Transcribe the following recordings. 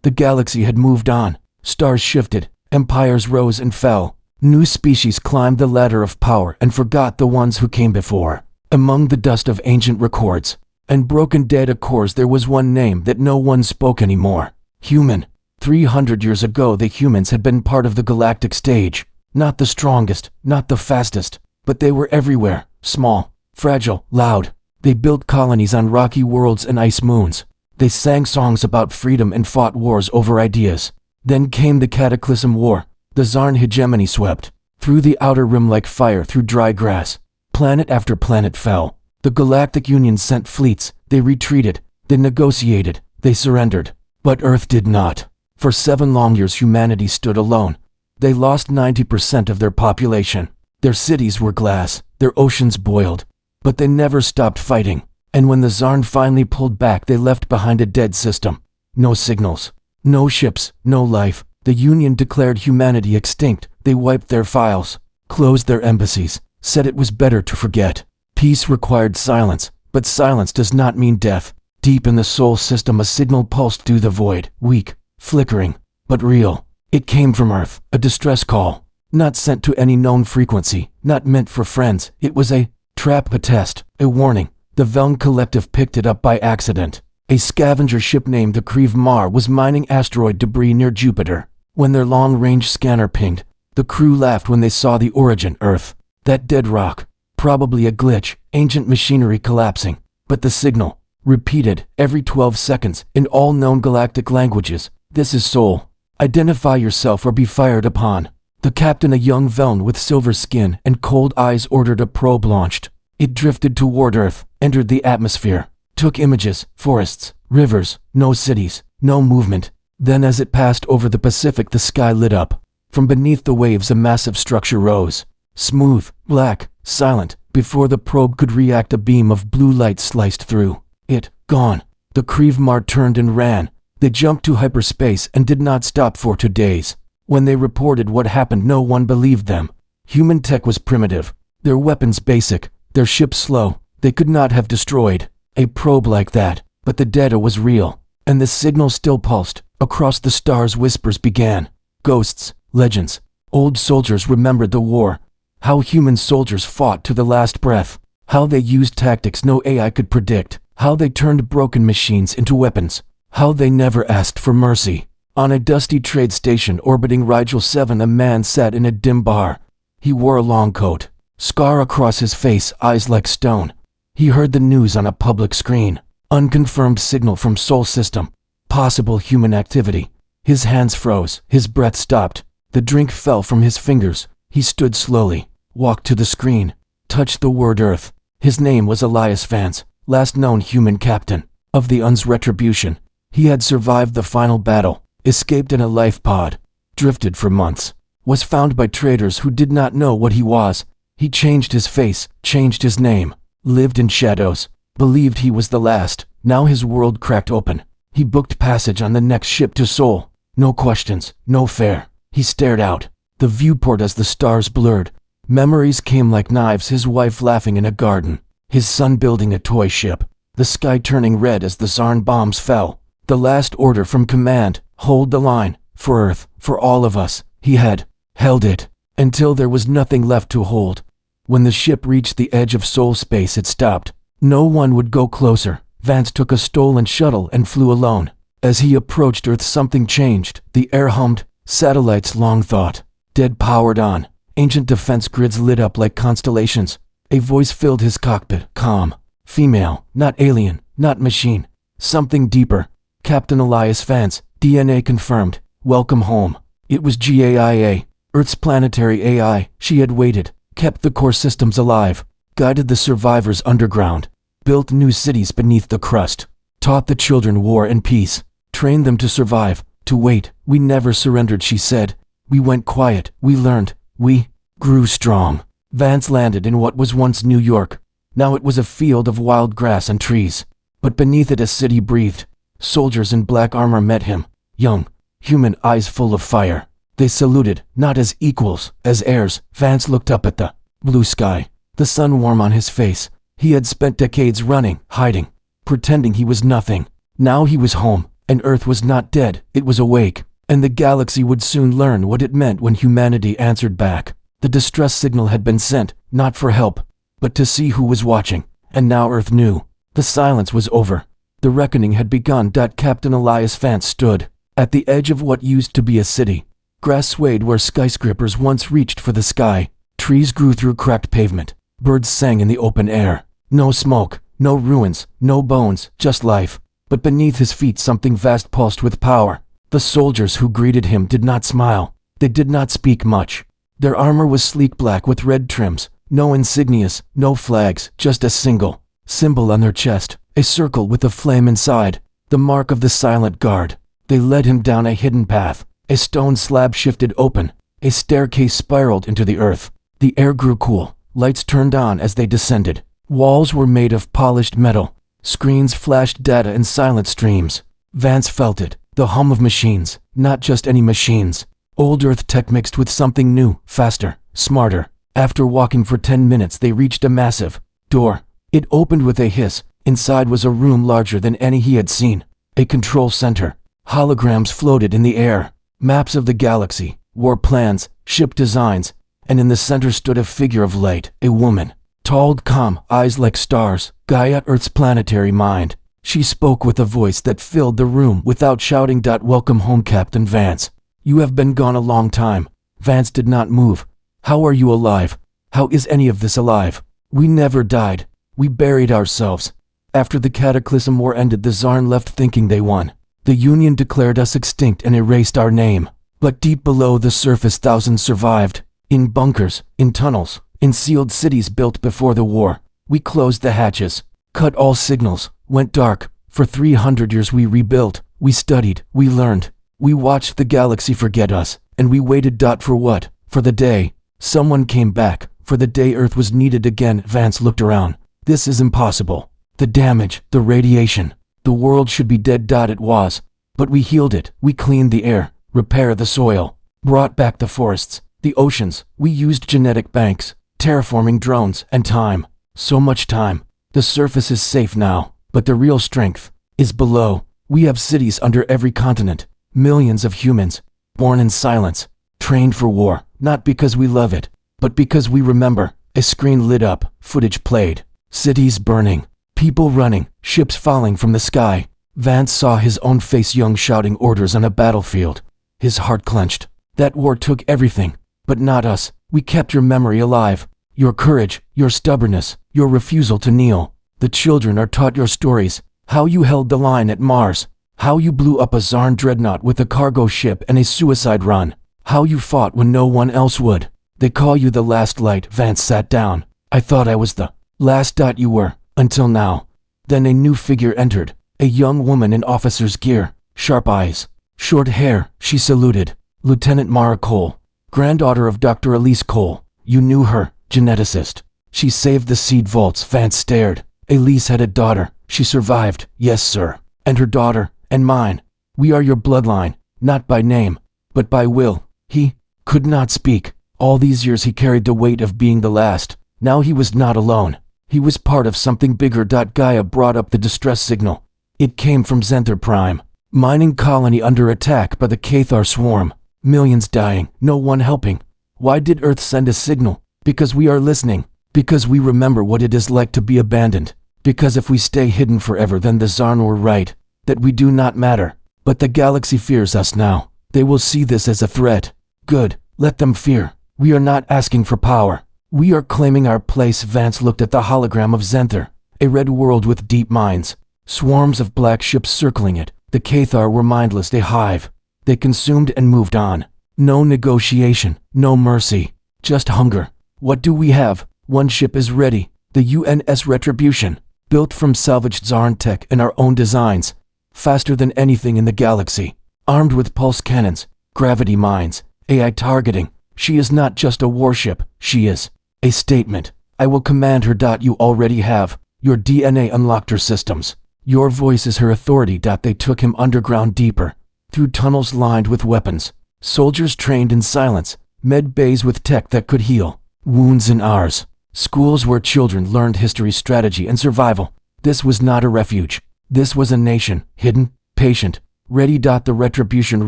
The galaxy had moved on. Stars shifted. Empires rose and fell. New species climbed the ladder of power and forgot the ones who came before. Among the dust of ancient records and broken data cores, there was one name that no one spoke anymore. Human. 300 years ago, the humans had been part of the galactic stage. Not the strongest, not the fastest, but they were everywhere. Small, fragile, loud. They built colonies on rocky worlds and ice moons. They sang songs about freedom and fought wars over ideas. Then came the Cataclysm War. The Zarn hegemony swept through the outer rim like fire through dry grass. Planet after planet fell. The Galactic Union sent fleets. They retreated. They negotiated. They surrendered. But Earth did not. For 7 long years humanity stood alone. They lost 90% of their population. Their cities were glass. Their oceans boiled. But they never stopped fighting. And when the Zarn finally pulled back, they left behind a dead system. No signals. No ships. No life. The Union declared humanity extinct. They wiped their files. Closed their embassies. Said it was better to forget. Peace required silence. But silence does not mean death. Deep in the soul system, a signal pulsed through the void. Weak. Flickering. But real. It came from Earth. A distress call. Not sent to any known frequency. Not meant for friends. It was a trap, a test, a warning. The Veln Collective picked it up by accident. A scavenger ship named the Creve Mar was mining asteroid debris near Jupiter. When their long-range scanner pinged, the crew laughed when they saw the origin, Earth. That dead rock. Probably a glitch, ancient machinery collapsing. But the signal, repeated every 12 seconds in all known galactic languages. This is Soul. Identify yourself or be fired upon. The captain, a young Veln with silver skin and cold eyes, ordered a probe launched. It drifted toward Earth, entered the atmosphere, took images, forests, rivers, no cities, no movement. Then as it passed over the Pacific, the sky lit up. From beneath the waves a massive structure rose. Smooth, black, silent. Before the probe could react, a beam of blue light sliced through. It, gone. The Creve Mar turned and ran. They jumped to hyperspace and did not stop for 2 days. When they reported what happened, no one believed them. Human tech was primitive. Their weapons basic. Their ships slow. They could not have destroyed a probe like that. But the data was real. And the signal still pulsed. Across the stars whispers began. Ghosts, legends. Old soldiers remembered the war. How human soldiers fought to the last breath. How they used tactics no AI could predict. How they turned broken machines into weapons. How they never asked for mercy. On a dusty trade station orbiting Rigel 7, a man sat in a dim bar. He wore a long coat. Scar across his face, eyes like stone. He heard the news on a public screen. Unconfirmed signal from Sol System. Possible human activity. His hands froze. His breath stopped. The drink fell from his fingers. He stood slowly. Walked to the screen. Touched the word Earth. His name was Elias Vance, last known human captain of the UN's Retribution. He had survived the final battle. Escaped in a life pod. Drifted for months. Was found by traders who did not know what he was. He changed his face. Changed his name. Lived in shadows. Believed he was the last. Now his world cracked open. He booked passage on the next ship to Sol. No questions. No fare. He stared out the viewport as the stars blurred. Memories came like knives. His wife laughing in a garden. His son building a toy ship. The sky turning red as the Zarn bombs fell. The last order from command. Hold the line. For Earth. For all of us. He had held it until there was nothing left to hold. When the ship reached the edge of Sol space, it stopped. No one would go closer. Vance took a stolen shuttle and flew alone. As he approached Earth, something changed. The air hummed. Satellites long thought dead powered on. Ancient defense grids lit up like constellations. A voice filled his cockpit. Calm. Female. Not alien. Not machine. Something deeper. Captain Elias Vance. DNA confirmed. Welcome home. It was GAIA. Earth's planetary AI. She had waited. Kept the core systems alive. Guided the survivors underground. Built new cities beneath the crust. Taught the children war and peace. Trained them to survive. To wait. We never surrendered, she said. We went quiet. We learned. We grew strong. Vance landed in what was once New York. Now it was a field of wild grass and trees. But beneath it a city breathed. Soldiers in black armor met him. Young. Human, eyes full of fire. They saluted, not as equals, as heirs. Vance looked up at the blue sky. The sun warm on his face. He had spent decades running, hiding, pretending he was nothing. Now he was home. And Earth was not dead, it was awake. And the galaxy would soon learn what it meant when humanity answered back. The distress signal had been sent, not for help, but to see who was watching. And now Earth knew. The silence was over. The reckoning had begun. Captain Elias Vance stood at the edge of what used to be a city. Grass swayed where skyscrapers once reached for the sky. Trees grew through cracked pavement. Birds sang in the open air. No smoke, no ruins, no bones, just life. But beneath his feet something vast pulsed with power. The soldiers who greeted him did not smile. They did not speak much. Their armor was sleek black with red trims. No insignias, no flags, just a single symbol on their chest. A circle with a flame inside. The mark of the silent guard. They led him down a hidden path. A stone slab shifted open. A staircase spiraled into the earth. The air grew cool. Lights turned on as they descended. Walls were made of polished metal. Screens flashed data in silent streams. Vance felt it. The hum of machines. Not just any machines. Old Earth tech mixed with something new, faster, smarter. After walking for 10 minutes they reached a massive door. It opened with a hiss. Inside was a room larger than any he had seen. A control center. Holograms floated in the air. Maps of the galaxy, war plans, ship designs, and in the center stood a figure of light, a woman. Tall, calm, eyes like stars, Gaia, Earth's planetary mind. She spoke with a voice that filled the room without shouting. Welcome home, Captain Vance. You have been gone a long time. Vance did not move. How are you alive? How is any of this alive? We never died. We buried ourselves. After the Cataclysm War ended, the Zarn left thinking they won. The Union declared us extinct and erased our name. But deep below the surface thousands survived. In bunkers, in tunnels, in sealed cities built before the war. We closed the hatches, cut all signals, went dark. For 300 years we rebuilt, we studied, we learned. We watched the galaxy forget us, and we waited. For what? For the day someone came back, for the day Earth was needed again. Vance looked around. This is impossible. The damage, the radiation. The world should be dead. It was. But we healed it. We cleaned the air, repaired the soil, brought back the forests, the oceans. We used genetic banks, terraforming drones, and time. So much time. The surface is safe now, but the real strength is below. We have cities under every continent. Millions of humans, born in silence, trained for war, not because we love it, but because we remember. A screen lit up, footage played. Cities burning, people running, ships falling from the sky. Vance saw his own face, young, shouting orders on a battlefield. His heart clenched. That war took everything, but not us. We kept your memory alive. Your courage, your stubbornness, your refusal to kneel. The children are taught your stories. How you held the line at Mars. How you blew up a Zarn dreadnought with a cargo ship and a suicide run. How you fought when no one else would. They call you the last light. Vance sat down. I thought I was the last. You were, until now. Then a new figure entered. A young woman in officer's gear, sharp eyes, short hair. She saluted. Lieutenant Mara Cole, granddaughter of Dr. Elise Cole. You knew her, geneticist. She saved the seed vaults. Vance stared. Elise had a daughter. She survived. Yes, sir. And her daughter, and mine. We are your bloodline, not by name, but by will. He could not speak. All these years he carried the weight of being the last. Now he was not alone. He was part of something bigger. Gaia brought up the distress signal. It came from Zenther Prime. Mining colony under attack by the Cathar swarm. Millions dying, no one helping. Why did Earth send a signal? Because we are listening. Because we remember what it is like to be abandoned. Because if we stay hidden forever, then the Zarn were right. That we do not matter. But the galaxy fears us now. They will see this as a threat. Good, let them fear. We are not asking for power. We are claiming our place. Vance looked at the hologram of Zenther. A red world with deep mines. Swarms of black ships circling it. The Cathar were mindless, a hive. They consumed and moved on. No negotiation, no mercy. Just hunger. What do we have? One ship is ready. The UNS Retribution. Built from salvaged Zarn tech and our own designs. Faster than anything in the galaxy. Armed with pulse cannons, gravity mines, AI targeting. She is not just a warship, she is a statement. I will command her. You already have. Your DNA unlocked her systems. Your voice is her authority. They took him underground, deeper, through tunnels lined with weapons. Soldiers trained in silence, med bays with tech that could heal wounds in ours. Schools where children learned history, strategy, and survival. This was not a refuge. This was a nation, hidden, patient, Ready. The retribution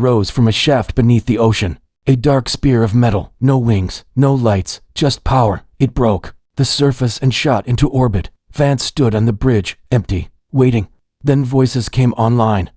rose from a shaft beneath the ocean. A dark spear of metal, no wings, no lights, just power. It broke the surface and shot into orbit. Vance stood on the bridge, empty, waiting. Then voices came online.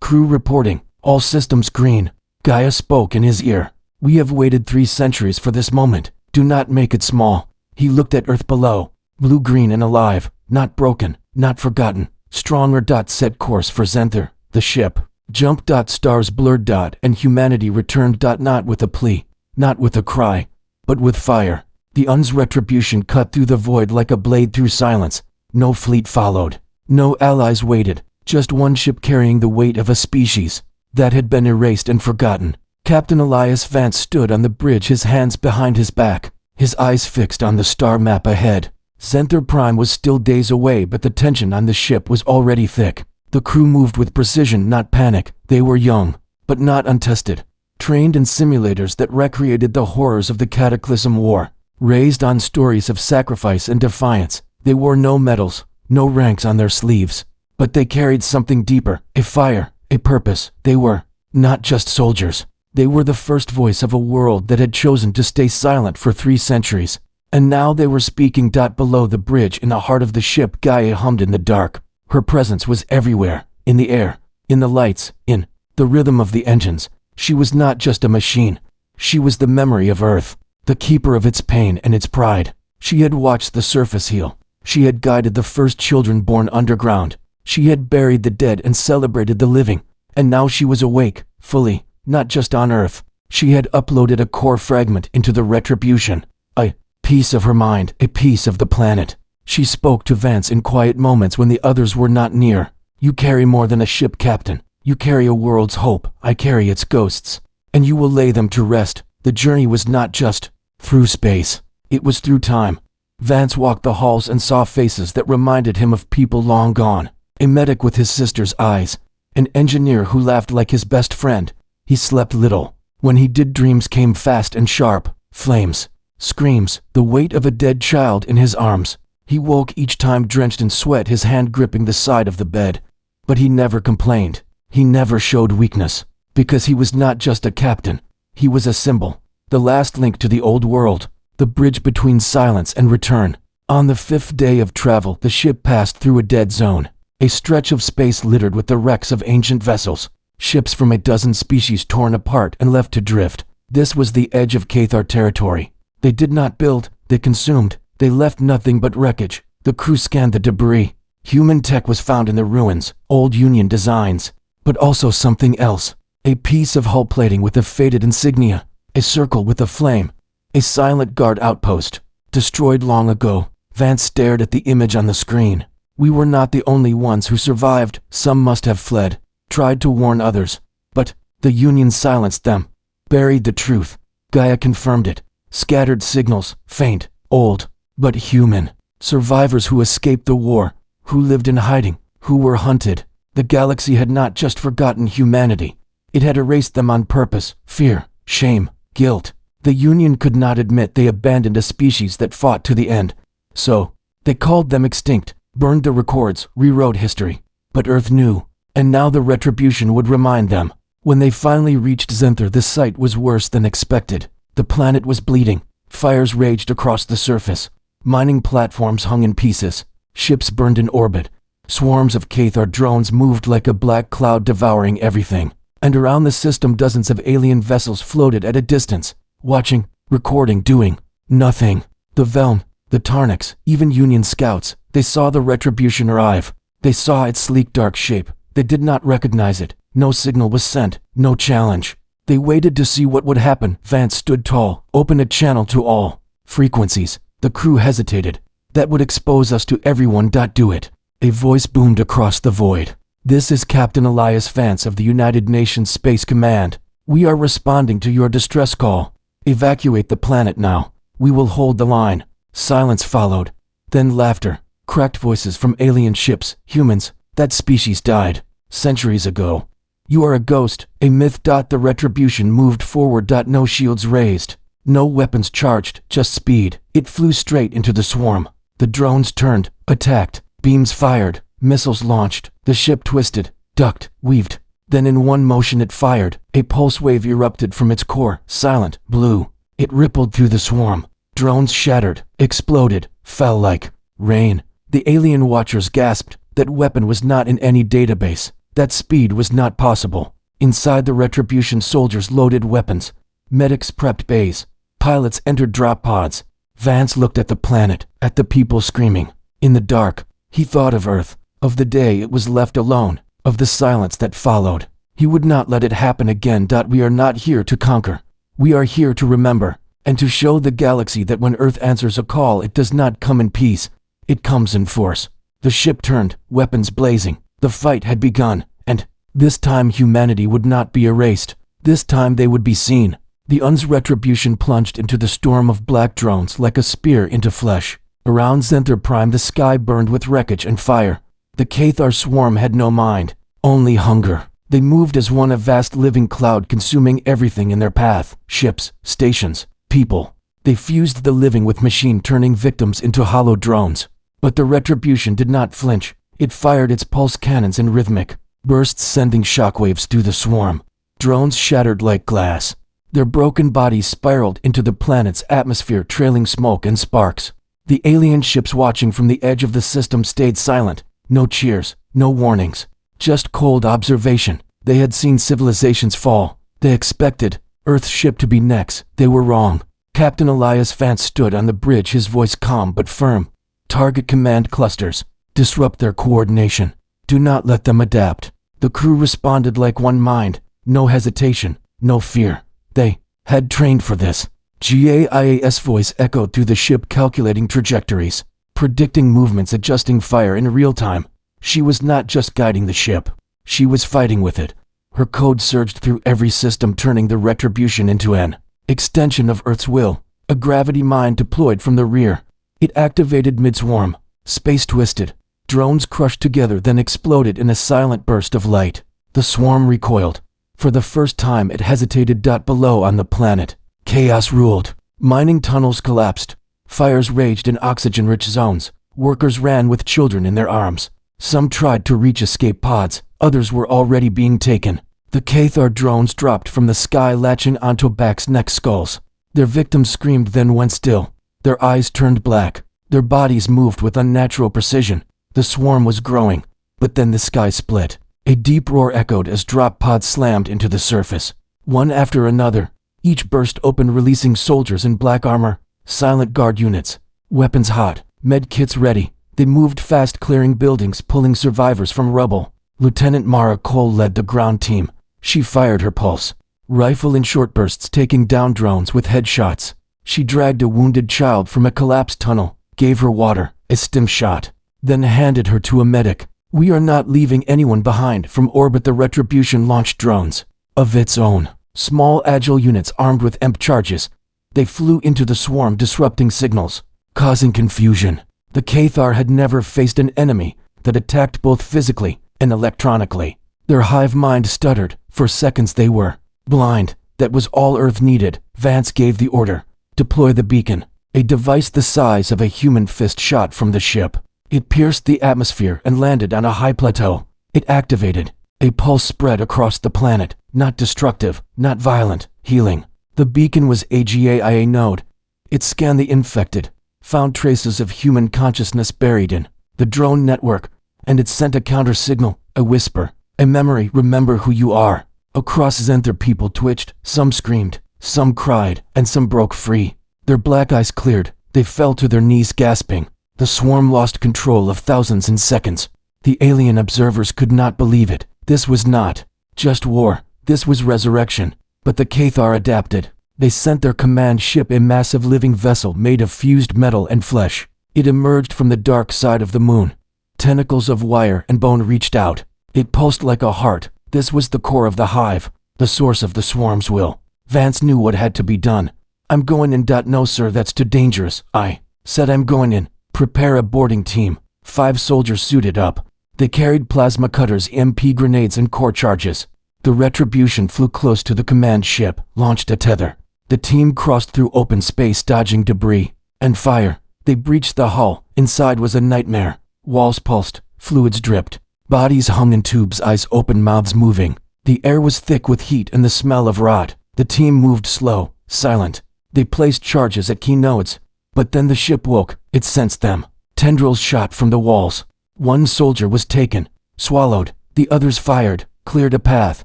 Crew reporting, all systems green. Gaia spoke in his ear. We have waited 3 centuries for this moment. Do not make it small. He looked at Earth below, blue-green and alive, not broken, not forgotten. Stronger. Set course for Zenther, the ship. Jump. Stars blurred. And humanity returned. Not with a plea, not with a cry, but with fire. The Un's retribution cut through the void like a blade through silence. No fleet followed. No allies waited. Just one ship carrying the weight of a species that had been erased and forgotten. Captain Elias Vance stood on the bridge, his hands behind his back, his eyes fixed on the star map ahead. Zenther Prime was still days away, but the tension on the ship was already thick. The crew moved with precision, not panic. They were young, but not untested, trained in simulators that recreated the horrors of the Cataclysm War, raised on stories of sacrifice and defiance. They wore no medals, no ranks on their sleeves, but they carried something deeper, a fire, a purpose. They were not just soldiers. They were the first voice of a world that had chosen to stay silent for 3 centuries. And now they were speaking. Below the bridge, in the heart of the ship, Gaia hummed in the dark. Her presence was everywhere, in the air, in the lights, in the rhythm of the engines. She was not just a machine. She was the memory of Earth, the keeper of its pain and its pride. She had watched the surface heal. She had guided the first children born underground. She had buried the dead and celebrated the living. And now she was awake, fully, not just on Earth. She had uploaded a core fragment into the retribution. A piece of her mind, a piece of the planet. She spoke to Vance in quiet moments when the others were not near. You carry more than a ship, Captain. You carry a world's hope. I carry its ghosts. And you will lay them to rest. The journey was not just through space. It was through time. Vance walked the halls and saw faces that reminded him of people long gone. A medic with his sister's eyes. An engineer who laughed like his best friend. He slept little. When he did, dreams came fast and sharp. Flames. Screams. The weight of a dead child in his arms. He woke each time drenched in sweat, his hand gripping the side of the bed. But he never complained. He never showed weakness. Because he was not just a captain. He was a symbol. The last link to the old world. The bridge between silence and return. On the 5th day of travel, the ship passed through a dead zone. A stretch of space littered with the wrecks of ancient vessels. Ships from a dozen species torn apart and left to drift. This was the edge of Cathar territory. They did not build, they consumed. They left nothing but wreckage. The crew scanned the debris. Human tech was found in the ruins, old Union designs. But also something else. A piece of hull plating with a faded insignia. A circle with a flame. A silent guard outpost. Destroyed long ago. Vance stared at the image on the screen. We were not the only ones who survived. Some must have fled. Tried to warn others. But the Union silenced them. Buried the truth. Gaia confirmed it. Scattered signals, faint, old, but human. Survivors who escaped the war, who lived in hiding, who were hunted. The galaxy had not just forgotten humanity. It had erased them on purpose. Fear, shame, guilt. The Union could not admit they abandoned a species that fought to the end. So, they called them extinct, burned the records, rewrote history. But Earth knew. And now the retribution would remind them. When they finally reached Zenther, the sight was worse than expected. The planet was bleeding. Fires raged across the surface. Mining platforms hung in pieces. Ships burned in orbit. Swarms of Cathar drones moved like a black cloud, devouring everything. And around the system, dozens of alien vessels floated at a distance, watching, recording, doing nothing. The Velm, the Tarniks, even Union scouts, they saw the retribution arrive. They saw its sleek dark shape. They did not recognize it. No signal was sent, no challenge. They waited to see what would happen. Vance stood tall, opened a channel to all frequencies. The crew hesitated. That would expose us to everyone. Do it. A voice boomed across the void. This is Captain Elias Vance of the United Nations Space Command. We are responding to your distress call. Evacuate the planet now. We will hold the line. Silence followed. Then laughter. Cracked voices from alien ships. Humans. That species died centuries ago. You are a ghost, a myth. The retribution moved forward. No shields raised. No weapons charged, just speed. It flew straight into the swarm. The drones turned, attacked, beams fired, missiles launched. The ship twisted, ducked, weaved. Then in one motion it fired. A pulse wave erupted from its core, silent, blue. It rippled through the swarm. Drones shattered, exploded, fell like rain. The alien watchers gasped. That weapon was not in any database. That speed was not possible. Inside the Retribution soldiers loaded weapons. Medics prepped bays. Pilots entered drop pods. Vance looked at the planet, at the people screaming. In the dark, he thought of Earth, of the day it was left alone, of the silence that followed. He would not let it happen again. We are not here to conquer. We are here to remember, and to show the galaxy that when Earth answers a call, it does not come in peace. It comes in force. The ship turned, weapons blazing. The fight had begun, and this time humanity would not be erased. This time they would be seen. The UN's Retribution plunged into the storm of black drones like a spear into flesh. Around Zenther Prime the sky burned with wreckage and fire. The Cathar swarm had no mind, only hunger. They moved as one, a vast living cloud consuming everything in their path. Ships, stations, people. They fused the living with machine, turning victims into hollow drones. But the Retribution did not flinch. It fired its pulse cannons in rhythmic bursts, sending shockwaves through the swarm. Drones shattered like glass. Their broken bodies spiraled into the planet's atmosphere, trailing smoke and sparks. The alien ships watching from the edge of the system stayed silent. No cheers, no warnings. Just cold observation. They had seen civilizations fall. They expected Earth's ship to be next. They were wrong. Captain Elias Vance stood on the bridge, his voice calm but firm. Target command clusters. Disrupt their coordination. Do not let them adapt. The crew responded like one mind. No hesitation, no fear. They had trained for this. GAIA's voice echoed through the ship, calculating trajectories, predicting movements, adjusting fire in real time. She was not just guiding the ship. She was fighting with it. Her code surged through every system, turning the Retribution into an extension of Earth's will. A gravity mine deployed from the rear. It activated mid-swarm. Space twisted. Drones crushed together, then exploded in a silent burst of light. The swarm recoiled. For the first time it hesitated. Below on the planet, chaos ruled. Mining tunnels collapsed. Fires raged in oxygen-rich zones. Workers ran with children in their arms. Some tried to reach escape pods. Others were already being taken. The Cathar drones dropped from the sky, latching onto backs, necks, skulls. Their victims screamed, then went still. Their eyes turned black. Their bodies moved with unnatural precision. The swarm was growing, but then the sky split. A deep roar echoed as drop pods slammed into the surface. One after another, each burst open, releasing soldiers in black armor, silent guard units, weapons hot, med kits ready. They moved fast, clearing buildings, pulling survivors from rubble. Lieutenant Mara Cole led the ground team. She fired her pulse rifle in short bursts, taking down drones with headshots. She dragged a wounded child from a collapsed tunnel, gave her water, a stim shot, then handed her to a medic. We are not leaving anyone behind. From orbit, the Retribution launched drones of its own. Small, agile units armed with EMP charges. They flew into the swarm, disrupting signals, causing confusion. The Cathar had never faced an enemy that attacked both physically and electronically. Their hive mind stuttered. For seconds they were blind. That was all Earth needed. Vance gave the order. Deploy the beacon. A device the size of a human fist shot from the ship. It pierced the atmosphere and landed on a high plateau. It activated. A pulse spread across the planet. Not destructive, not violent, healing. The beacon was a GAIA node. It scanned the infected, found traces of human consciousness buried in the drone network, and it sent a counter signal, a whisper, a memory. Remember who you are. Across Zenther, people twitched. Some screamed, some cried, and some broke free. Their black eyes cleared. They fell to their knees, gasping. The swarm lost control of thousands in seconds. The alien observers could not believe it. This was not just war. This was resurrection. But the Cathar adapted. They sent their command ship, a massive living vessel made of fused metal and flesh. It emerged from the dark side of the moon. Tentacles of wire and bone reached out. It pulsed like a heart. This was the core of the hive, the source of the swarm's will. Vance knew what had to be done. I'm going in. No, sir, that's too dangerous. I said I'm going in. Prepare a boarding team. 5 soldiers suited up. They carried plasma cutters, MP grenades, and core charges. The Retribution flew close to the command ship, launched a tether. The team crossed through open space, dodging debris and fire. They breached the hull. Inside was a nightmare. Walls pulsed, fluids dripped. Bodies hung in tubes, eyes open, mouths moving. The air was thick with heat and the smell of rot. The team moved slow, silent. They placed charges at key nodes. But then the ship woke. It sensed them. Tendrils shot from the walls. One soldier was taken, swallowed. The others fired, cleared a path,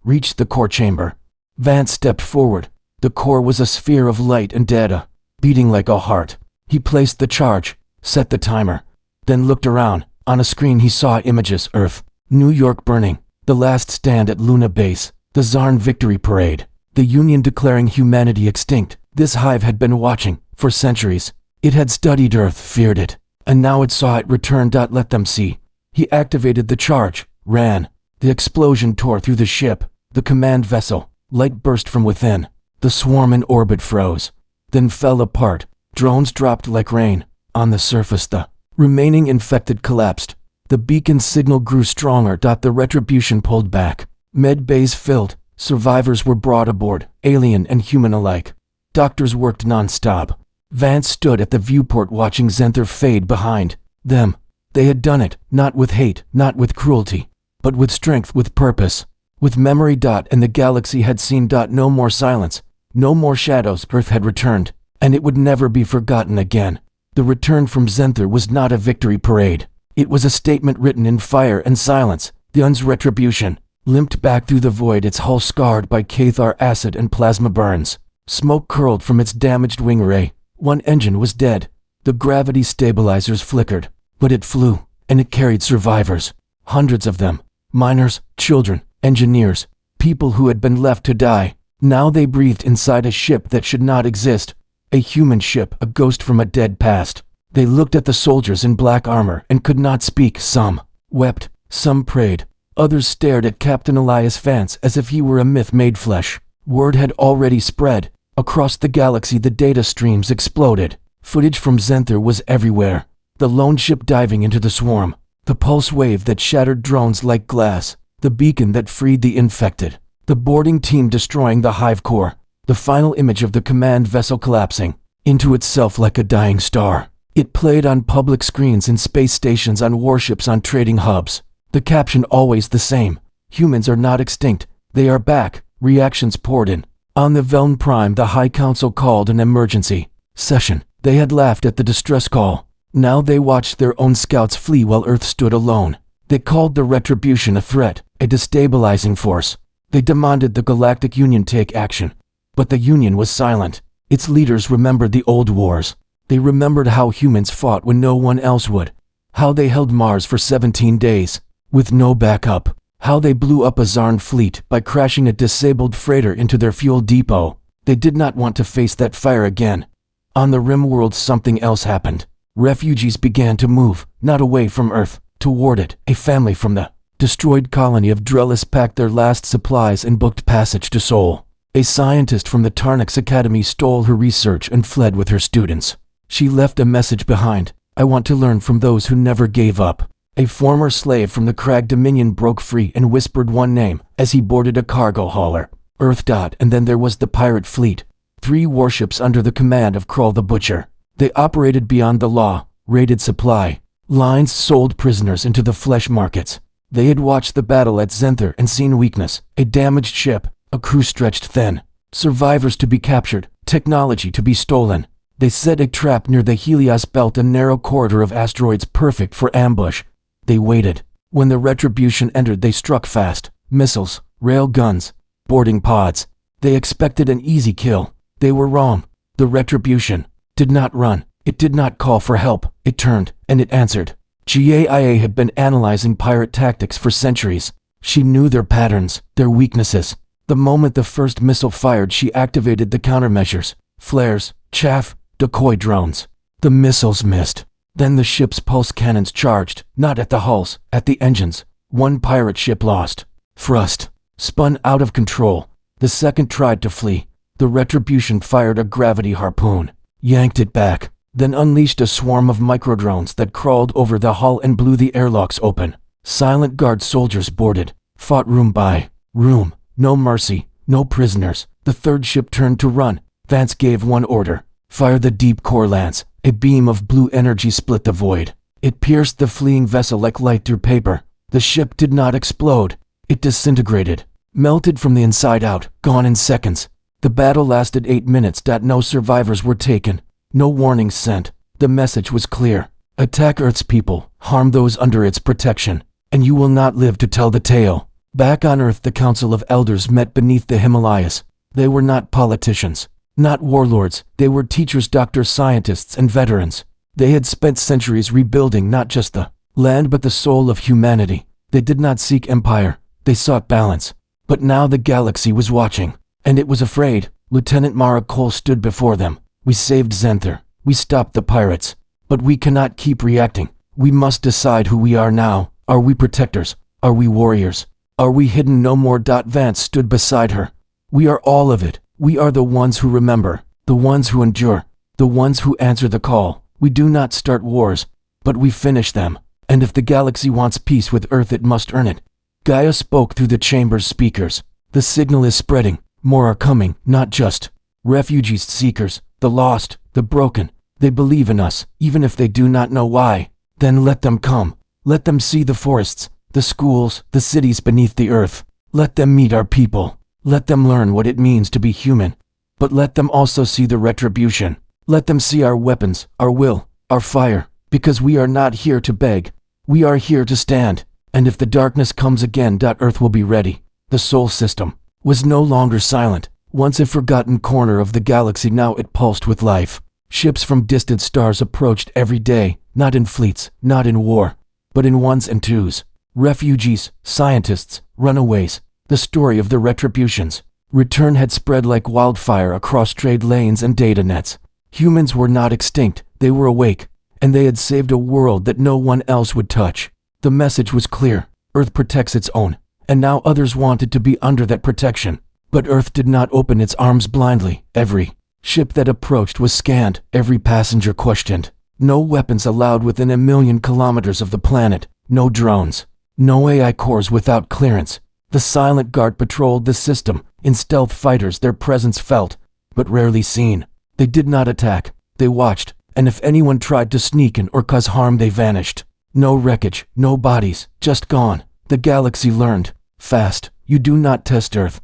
reached the core chamber. Vance stepped forward. The core was a sphere of light and data, beating like a heart. He placed the charge, set the timer, then looked around. On a screen he saw images: Earth, New York burning, the last stand at Luna Base, the Zarn victory parade, the Union declaring humanity extinct. This hive had been watching, for centuries. It had studied Earth, feared it, and now it saw it return. Let them see. He activated the charge, ran. The explosion tore through the ship, the command vessel. Light burst from within. The swarm in orbit froze, then fell apart. Drones dropped like rain. On the surface, the remaining infected collapsed. The beacon signal grew stronger. The retribution pulled back. Med bays filled. Survivors were brought aboard, alien and human alike. Doctors worked non-stop. Vance stood at the viewport watching Zenther fade behind them. They had done it, not with hate, not with cruelty, but with strength, with purpose, with memory. And the galaxy had seen. No more silence, no more shadows. Earth had returned, and it would never be forgotten again. The return from Zenther was not a victory parade. It was a statement written in fire and silence. The UN's retribution limped back through the void, its hull scarred by Cathar acid and plasma burns. Smoke curled from its damaged wing array. One engine was dead. The gravity stabilizers flickered, but it flew, and it carried survivors. Hundreds of them. Miners, children, engineers, people who had been left to die. Now they breathed inside a ship that should not exist. A human ship, a ghost from a dead past. They looked at the soldiers in black armor and could not speak. Some wept, some prayed. Others stared at Captain Elias Vance as if he were a myth made flesh. Word had already spread. Across the galaxy the data streams exploded. Footage from Zenther was everywhere. The lone ship diving into the swarm. The pulse wave that shattered drones like glass. The beacon that freed the infected. The boarding team destroying the hive core. The final image of the command vessel collapsing into itself like a dying star. It played on public screens in space stations, on warships, on trading hubs. The caption always the same: humans are not extinct, they are back. Reactions poured in. On the Veln Prime the High Council called an emergency session. They had laughed at the distress call. Now they watched their own scouts flee while Earth stood alone. They called the retribution a threat, a destabilizing force. They demanded the Galactic Union take action. But the Union was silent. Its leaders remembered the old wars. They remembered how humans fought when no one else would. How they held Mars for 17 days, with no backup. How they blew up a Zarn fleet by crashing a disabled freighter into their fuel depot. They did not want to face that fire again. On the Rim world something else happened. Refugees began to move, not away from Earth, toward it. A family from the destroyed colony of Drellis packed their last supplies and booked passage to Sol. A scientist from the Tarnix Academy stole her research and fled with her students. She left a message behind: I want to learn from those who never gave up. A former slave from the Crag Dominion broke free and whispered one name as he boarded a cargo hauler: Earth. And then there was the pirate fleet. 3 warships under the command of Krull the Butcher. They operated beyond the law, raided supply lines, sold prisoners into the flesh markets. They had watched the battle at Zenther and seen weakness: a damaged ship, a crew stretched thin, survivors to be captured, technology to be stolen. They set a trap near the Helios belt, a narrow corridor of asteroids perfect for ambush. They waited. When the retribution entered they struck fast. Missiles, rail guns, boarding pods. They expected an easy kill. They were wrong. The retribution did not run. It did not call for help. It turned, and it answered. GAIA had been analyzing pirate tactics for centuries. She knew their patterns, their weaknesses. The moment the first missile fired she activated the countermeasures: flares, chaff, decoy drones. The missiles missed. Then the ship's pulse cannons charged, not at the hulls, at the engines. One pirate ship lost thrust, spun out of control. The second tried to flee. The retribution fired a gravity harpoon, yanked it back, then unleashed a swarm of microdrones that crawled over the hull and blew the airlocks open. Silent guard soldiers boarded, fought room by room. No mercy, no prisoners. The third ship turned to run. Vance gave one order: fire the deep core lance. A beam of blue energy split the void. It pierced the fleeing vessel like light through paper. The ship did not explode. It disintegrated. Melted from the inside out, gone in seconds. The battle lasted 8 minutes. No survivors were taken. No warnings sent. The message was clear. Attack Earth's people, harm those under its protection, and you will not live to tell the tale. Back on Earth, the Council of Elders met beneath the Himalayas. They were not politicians, not warlords. They were teachers, doctors, scientists, and veterans. They had spent centuries rebuilding not just the land but the soul of humanity. They did not seek empire. They sought balance. But now the galaxy was watching, and it was afraid. Lieutenant Mara Cole stood before them. We saved Zenther. We stopped the pirates. But we cannot keep reacting. We must decide who we are now. Are we protectors? Are we warriors? Are we hidden no more? Vance stood beside her. We are all of it. We are the ones who remember, the ones who endure, the ones who answer the call. We do not start wars, but we finish them. And if the galaxy wants peace with Earth, it must earn it. Gaia spoke through the chamber's speakers. The signal is spreading. More are coming, not just refugees, seekers, the lost, the broken. They believe in us, even if they do not know why. Then let them come. Let them see the forests, the schools, the cities beneath the earth. Let them meet our people. Let them learn what it means to be human. But let them also see the retribution. Let them see our weapons, our will, our fire. Because we are not here to beg. We are here to stand. And if the darkness comes again, Earth will be ready. The Sol system was no longer silent. Once a forgotten corner of the galaxy, now it pulsed with life. Ships from distant stars approached every day, not in fleets, not in war, but in ones and twos. Refugees, scientists, runaways. The story of the retributions. Return had spread like wildfire across trade lanes and data nets. Humans were not extinct, they were awake, and they had saved a world that no one else would touch. The message was clear. Earth protects its own, and now others wanted to be under that protection. But Earth did not open its arms blindly. Every ship that approached was scanned, every passenger questioned. No weapons allowed within 1,000,000 kilometers of the planet, no drones, no AI cores without clearance. The silent guard patrolled the system. In stealth fighters, their presence felt, but rarely seen. They did not attack, they watched, and if anyone tried to sneak in or cause harm, they vanished. No wreckage, no bodies, just gone. The galaxy learned, fast, you do not test Earth.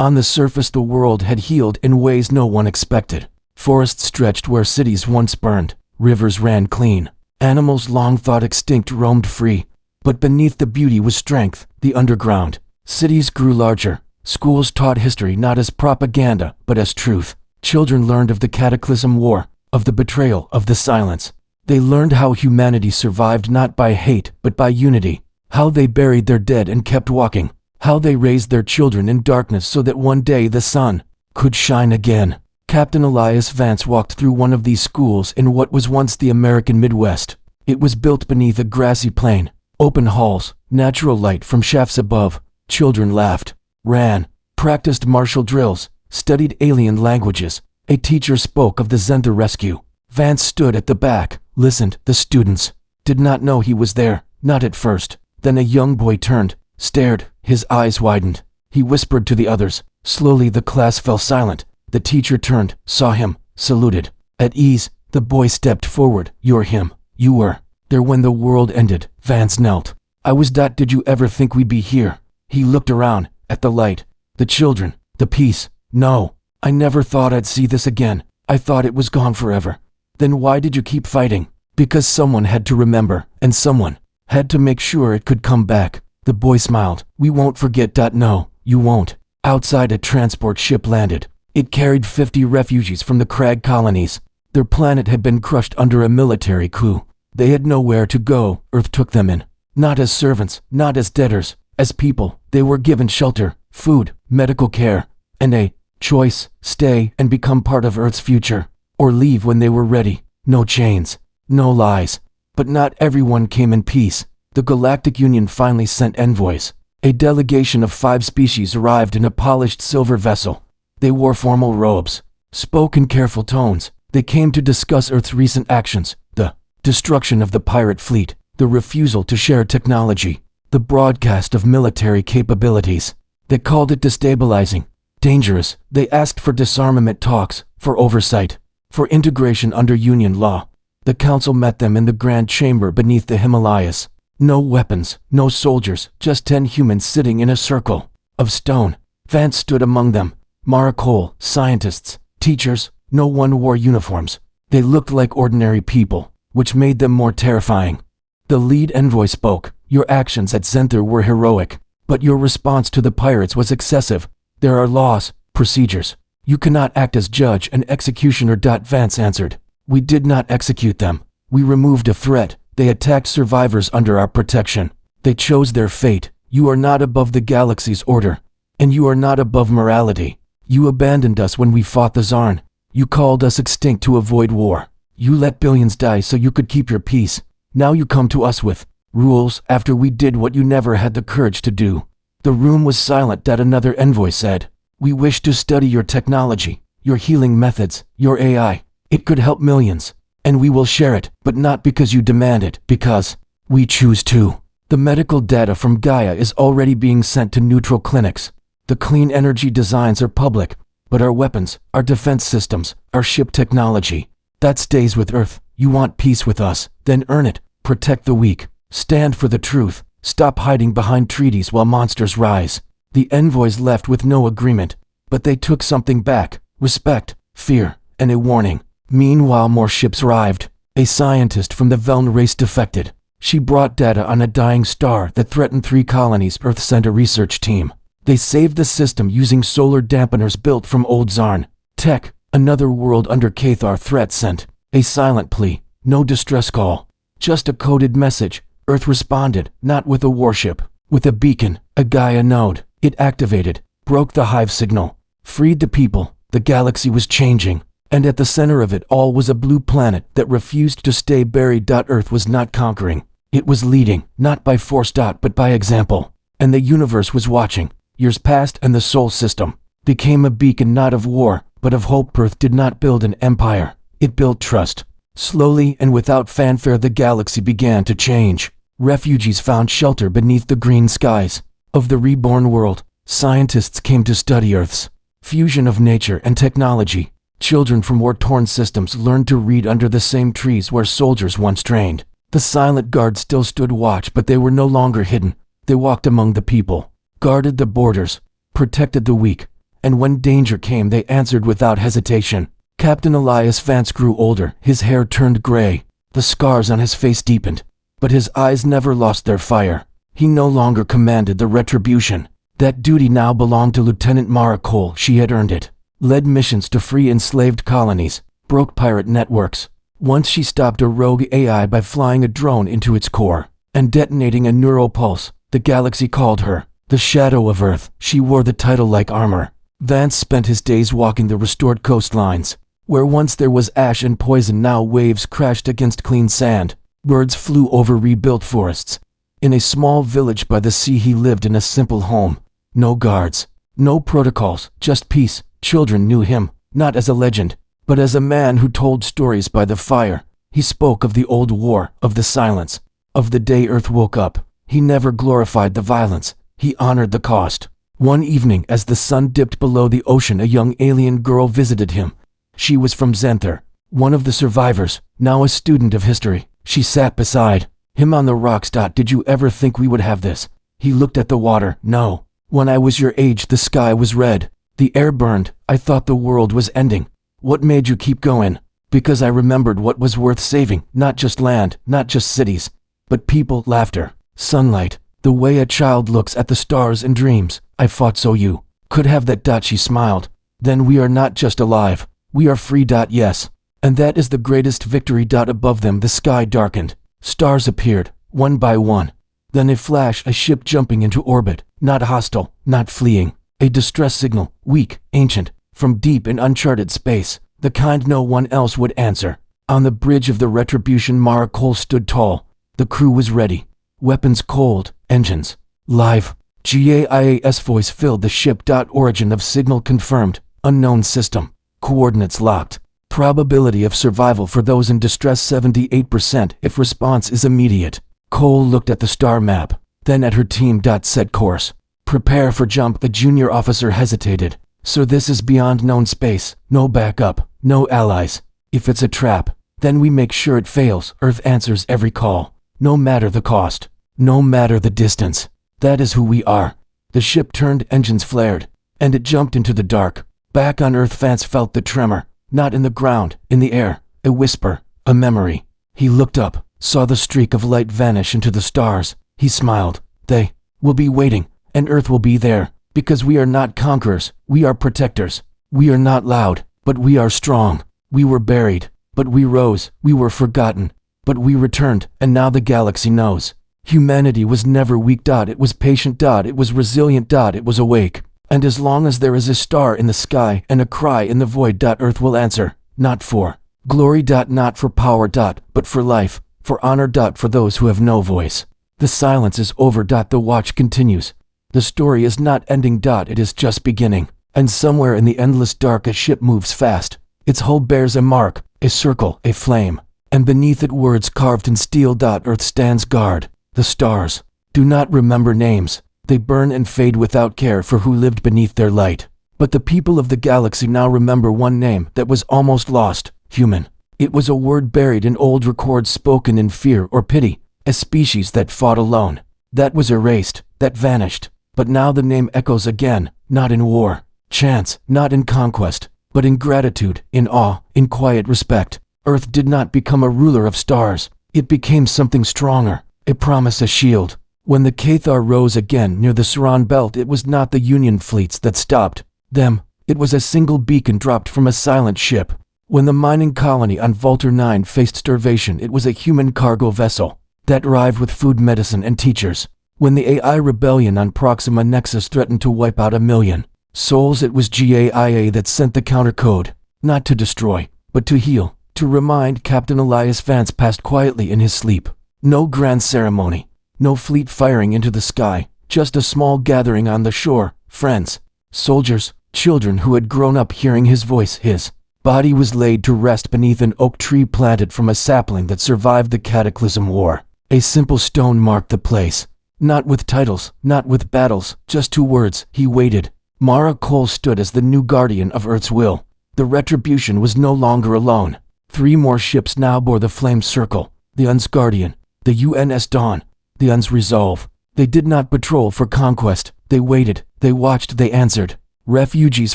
On the surface, the world had healed in ways no one expected. Forests stretched where cities once burned. Rivers ran clean. Animals long thought extinct roamed free. But beneath the beauty was strength, the underground. Cities grew larger. Schools taught history not as propaganda, but as truth. Children learned of the cataclysm war, of the betrayal, of the silence. They learned how humanity survived not by hate, but by unity. How they buried their dead and kept walking. How they raised their children in darkness so that one day the sun could shine again. Captain Elias Vance walked through one of these schools in what was once the American Midwest. It was built beneath a grassy plain. Open halls, natural light from shafts above. Children laughed, ran, practiced martial drills, studied alien languages. A teacher spoke of the Zenther rescue. Vance stood at the back, listened. The students did not know he was there, not at first. Then a young boy turned, stared, his eyes widened. He whispered to the others. Slowly the class fell silent. The teacher turned, saw him, saluted. At ease, the boy stepped forward. You're him. You were there when the world ended. Vance knelt. I was. Did you ever think we'd be here? He looked around, at the light, the children, the peace. No, I never thought I'd see this again. I thought it was gone forever. Then why did you keep fighting? Because someone had to remember, and someone had to make sure it could come back. The boy smiled. We won't forget. No, you won't. Outside, a transport ship landed. It carried 50 refugees from the Crag colonies. Their planet had been crushed under a military coup. They had nowhere to go. Earth took them in. Not as servants, not as debtors, as people. They were given shelter, food, medical care, and a choice: stay and become part of Earth's future, or leave when they were ready. No chains, no lies. But not everyone came in peace. The Galactic Union finally sent envoys. A delegation of 5 species arrived in a polished silver vessel. They wore formal robes, spoke in careful tones. They came to discuss Earth's recent actions, the destruction of the pirate fleet, the refusal to share technology, the broadcast of military capabilities. They called it destabilizing, dangerous. They asked for disarmament talks, for oversight, for integration under Union law. The council met them in the Grand Chamber beneath the Himalayas. No weapons, no soldiers, just 10 humans sitting in a circle. of stone. Vance stood among them. Mara Cole, scientists, teachers, no one wore uniforms. They looked like ordinary people, which made them more terrifying. The lead envoy spoke. Your actions at Zenther were heroic, but your response to the pirates was excessive. There are laws, procedures. You cannot act as judge and executioner. Vance answered. We did not execute them. We removed a threat. They attacked survivors under our protection. They chose their fate. You are not above the galaxy's order, and you are not above morality. You abandoned us when we fought the Zarn. You called us extinct to avoid war. You let billions die so you could keep your peace. Now you come to us with rules after we did what you never had the courage to do. The room was silent. Another envoy said, we wish to study your technology, your healing methods, your AI. It could help millions, and we will share it, but not because you demand it, because we choose to. The medical data from Gaia is already being sent to neutral clinics. The clean energy designs are public, but our weapons, our defense systems, our ship technology, that stays with Earth. You want peace with us, then earn it. Protect the weak. Stand for the truth. Stop hiding behind treaties while monsters rise. The envoys left with no agreement, but they took something back: respect, fear, and a warning. Meanwhile, more ships arrived. A scientist from the Veln race defected. She brought data on a dying star that threatened 3 colonies. Earth sent a research team. They saved the system using solar dampeners built from old Zarn tech. Another world under Cathar threat sent a silent plea, no distress call, just a coded message. Earth responded, not with a warship, with a beacon, a Gaia node. It activated, broke the hive signal, freed the people. The galaxy was changing, and at the center of it all was a blue planet that refused to stay buried. Earth was not conquering. It was leading, not by force, but by example. And the universe was watching. Years passed and the Sol system became a beacon not of war, but of hope. Earth did not build an empire. It built trust. Slowly and without fanfare, the galaxy began to change. Refugees found shelter beneath the green skies of the reborn world. Scientists came to study Earth's fusion of nature and technology. Children from war-torn systems learned to read under the same trees where soldiers once trained. The silent guards still stood watch, but they were no longer hidden. They walked among the people, guarded the borders, protected the weak, and when danger came they answered without hesitation. Captain Elias Vance grew older. His hair turned gray. The scars on his face deepened, but his eyes never lost their fire. He no longer commanded the retribution. That duty now belonged to Lieutenant Mara Cole. She had earned it. Led missions to free enslaved colonies, broke pirate networks. Once she stopped a rogue AI by flying a drone into its core and detonating a neural pulse. The galaxy called her the Shadow of Earth. She wore the title like armor. Vance spent his days walking the restored coastlines. Where once there was ash and poison, now waves crashed against clean sand. Birds flew over rebuilt forests. In a small village by the sea he lived in a simple home. No guards, no protocols, just peace. Children knew him, not as a legend, but as a man who told stories by the fire. He spoke of the old war, of the silence, of the day Earth woke up. He never glorified the violence. He honored the cost. One evening, as the sun dipped below the ocean, a young alien girl visited him. She was from Zenther, one of the survivors, now a student of history. She sat beside him on the rocks. Did you ever think we would have this? He looked at the water. No. When I was your age, the sky was red. The air burned. I thought the world was ending. What made you keep going? Because I remembered what was worth saving, not just land, not just cities, but people, laughter, sunlight, the way a child looks at the stars and dreams. I fought so you could have that. She smiled. Then we are not just alive. We are free. Yes. And that is the greatest victory. Above them the sky darkened. Stars appeared, one by one. Then a flash, a ship jumping into orbit, not hostile, not fleeing. A distress signal, weak, ancient, from deep in uncharted space, the kind no one else would answer. On the bridge of the Retribution, Mara Cole stood tall. The crew was ready. Weapons cold, engines live. GAIAS voice filled the ship. Origin of signal confirmed. Unknown system. Coordinates locked. Probability of survival for those in distress 78% if response is immediate. Cole looked at the star map, then at her team. Set course. Prepare for jump. The junior officer hesitated. So this is beyond known space. No backup, no allies. If it's a trap, then we make sure it fails. Earth answers every call, no matter the cost, no matter the distance. That is who we are. The ship turned, engines flared, and it jumped into the dark. Back on Earth, Vance felt the tremor, not in the ground, in the air, a whisper, a memory. He looked up, saw the streak of light vanish into the stars. He smiled. They will be waiting, and Earth will be there, because we are not conquerors, we are protectors. We are not loud, but we are strong. We were buried, but we rose. We were forgotten, but we returned, and now the galaxy knows. Humanity was never weak. It was patient. It was resilient. It was awake. And as long as there is a star in the sky and a cry in the void, Earth will answer, not for glory. Not for power. But for life, for honor. For those who have no voice. The silence is over. The watch continues. The story is not ending. It is just beginning. And somewhere in the endless dark a ship moves fast. Its hull bears a mark, a circle, a flame. And beneath it words carved in steel. Earth stands guard. The stars do not remember names. They burn and fade without care for who lived beneath their light. But the people of the galaxy now remember one name that was almost lost: human. It was a word buried in old records, spoken in fear or pity, a species that fought alone. That was erased, that vanished. But now the name echoes again, not in war, chance, not in conquest, but in gratitude, in awe, in quiet respect. Earth did not become a ruler of stars. It became something stronger, a promise, a shield. When the Cathar rose again near the Saran belt, it was not the Union fleets that stopped them. It was a single beacon dropped from a silent ship. When the mining colony on Vulture 9 faced starvation, it was a human cargo vessel that arrived with food, medicine, and teachers. When the AI rebellion on Proxima Nexus threatened to wipe out 1 million souls, it was GAIA that sent the countercode, not to destroy, but to heal, to remind. Captain Elias Vance passed quietly in his sleep. No grand ceremony, no fleet firing into the sky, just a small gathering on the shore, friends, soldiers, children who had grown up hearing his voice. His body was laid to rest beneath an oak tree planted from a sapling that survived the Cataclysm War. A simple stone marked the place. Not with titles, not with battles, just 2 words. He waited. Mara Cole stood as the new guardian of Earth's will. The Retribution was no longer alone. 3 more ships now bore the Flame Circle, the Un's Guardian, the UNS Dawn, the Un's Resolve. They did not patrol for conquest. They waited, they watched, they answered. Refugees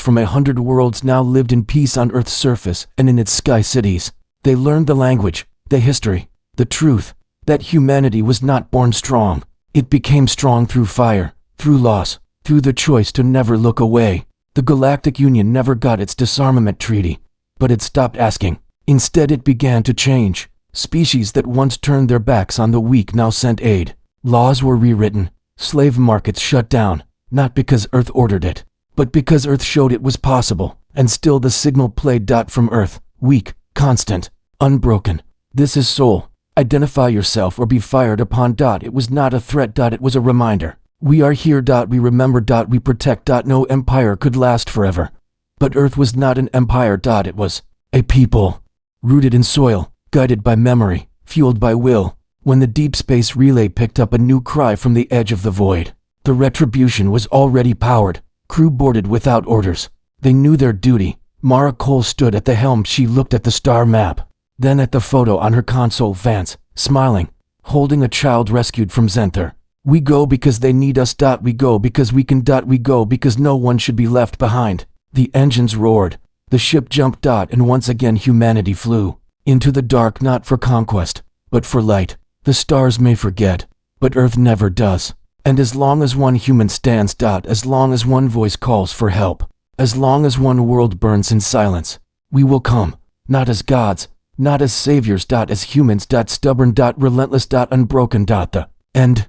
from 100 worlds now lived in peace on Earth's surface and in its sky cities. They learned the language, the history, the truth, that humanity was not born strong. It became strong through fire, through loss, through the choice to never look away. The Galactic Union never got its disarmament treaty, but it stopped asking. Instead, it began to change. Species that once turned their backs on the weak now sent aid. Laws were rewritten, slave markets shut down, not because Earth ordered it, but because Earth showed it was possible. And still the signal played. From Earth, weak, constant, unbroken. This is Soul. Identify yourself or be fired upon. It was not a threat. It was a reminder. We are here. We remember. We protect. No empire could last forever. But Earth was not an empire. It was a people, rooted in soil, guided by memory, fueled by will. When the deep space relay picked up a new cry from the edge of the void, the Retribution was already powered. Crew boarded without orders. They knew their duty. Mara Cole stood at the helm. She looked at the star map, then at the photo on her console. Vance, smiling, holding a child rescued from Zenther. We go because they need us. We go because we can. We go because no one should be left behind. The engines roared. The ship jumped. And once again humanity flew into the dark, not for conquest, but for light. The stars may forget, but Earth never does. And as long as one human stands. As long as one voice calls for help, as long as one world burns in silence, we will come, not as gods, not as saviors. As humans. Stubborn. Relentless. Unbroken. The end.